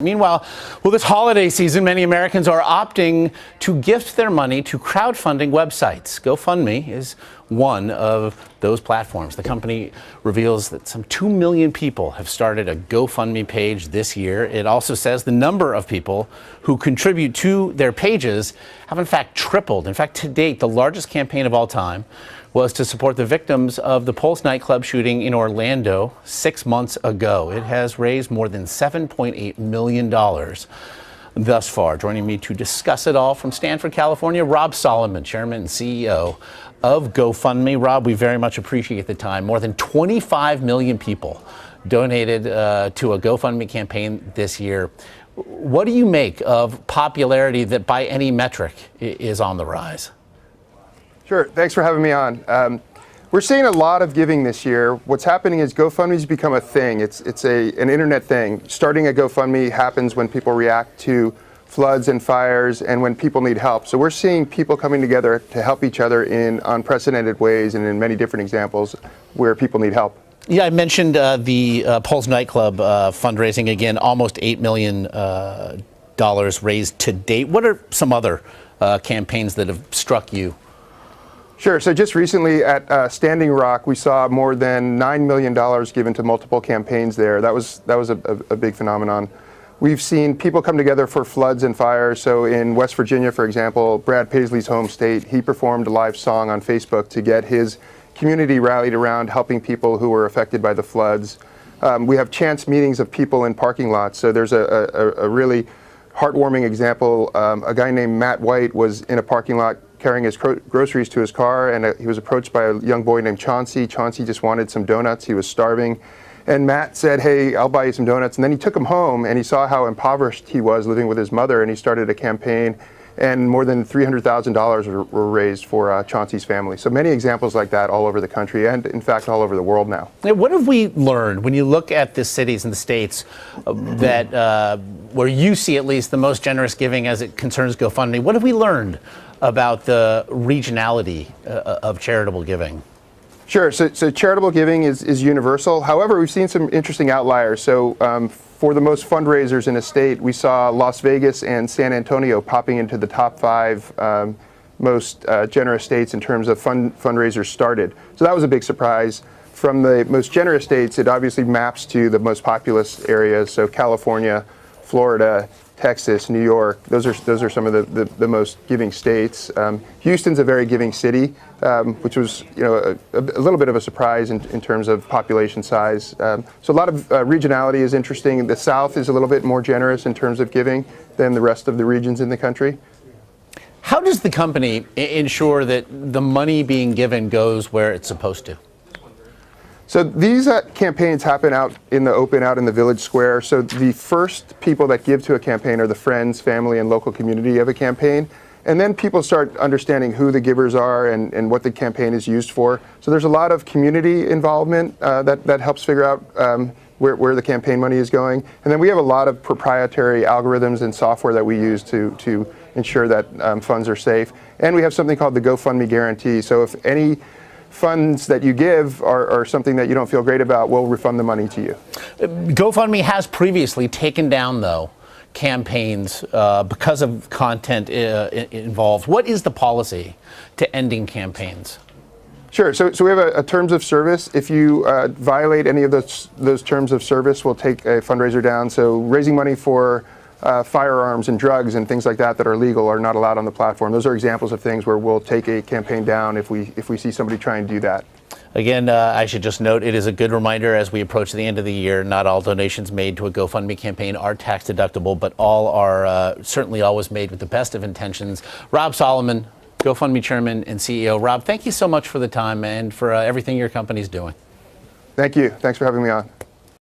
Meanwhile, well, this holiday season, many Americans are opting to gift their money to crowdfunding websites. GoFundMe is one of those platforms. The company reveals that some 2 million people have started a GoFundMe page this year. It also says the number of people who contribute to their pages have in fact tripled. In fact, to date, the largest campaign of all time was to support the victims of the Pulse nightclub shooting in Orlando 6 months ago. It has raised more than $7.8 million thus far. Joining me to discuss it all from Stanford, California, Rob Solomon, Chairman and CEO of GoFundMe. Rob, we very much appreciate the time. More than 25 million people donated to a GoFundMe campaign this year. What do you make of popularity that by any metric is on the rise? Sure. Thanks for having me on. We're seeing a lot of giving this year. What's happening is GoFundMe's become a thing. It's an internet thing. Starting a GoFundMe happens when people react to floods and fires and when people need help. So we're seeing people coming together to help each other in unprecedented ways and in many different examples where people need help. Yeah, I mentioned the Pulse nightclub fundraising again, almost $8 million raised to date. What are some other campaigns that have struck you? Sure. So just recently at Standing Rock, we saw more than $9 million given to multiple campaigns there. That was a big phenomenon. We've seen people come together for floods and fires. So in West Virginia, for example, Brad Paisley's home state, he performed a live song on Facebook to get his community rallied around helping people who were affected by the floods. We have chance meetings of people in parking lots. So there's a really heartwarming example. A guy named Matt White was in a parking lot carrying his groceries to his car, and he was approached by a young boy named Chauncey. Chauncey just wanted some donuts. He was starving. And Matt said, "Hey, I'll buy you some donuts." And then he took him home, and he saw how impoverished he was living with his mother, and he started a campaign, and more than $300,000 were raised for Chauncey's family. So many examples like that all over the country, and in fact all over the world now. What have we learned when you look at the cities and the states that where you see at least the most generous giving as it concerns GoFundMe? What have we learned about the regionality of charitable giving? Sure. So charitable giving is universal. However, we've seen some interesting outliers. So for the most fundraisers in a state, we saw Las Vegas and San Antonio popping into the top 5 most generous states in terms of fundraisers started. So that was a big surprise. From the most generous states, it obviously maps to the most populous areas. So California, Florida, Texas, New York, those are some of the most giving states. Houston's a very giving city, which was a little bit of a surprise in terms of population size. So a lot of regionality is interesting. The South is a little bit more generous in terms of giving than the rest of the regions in the country. How does the company ensure that the money being given goes where it's supposed to? So these campaigns happen out in the open, out in the village square. So the first people that give to a campaign are the friends, family, and local community of a campaign. And then people start understanding who the givers are and what the campaign is used for. So there's a lot of community involvement that helps figure out where the campaign money is going. And then we have a lot of proprietary algorithms and software that we use to ensure that funds are safe. And we have something called the GoFundMe guarantee. So if any funds that you give are something that you don't feel great about, we'll refund the money to you. GoFundMe has previously taken down, though, campaigns because of content involved. What is the policy to ending campaigns? Sure. So we have a terms of service. If you violate any of those terms of service, we'll take a fundraiser down. So raising money for firearms and drugs and things like that are legal are not allowed on the platform. Those are examples of things where we'll take a campaign down if we see somebody try and do that. Again, I should just note it is a good reminder as we approach the end of the year, not all donations made to a GoFundMe campaign are tax deductible, but all are certainly always made with the best of intentions. Rob Solomon, GoFundMe Chairman and CEO. Rob, thank you so much for the time and for everything your company's doing. Thank you. Thanks for having me on.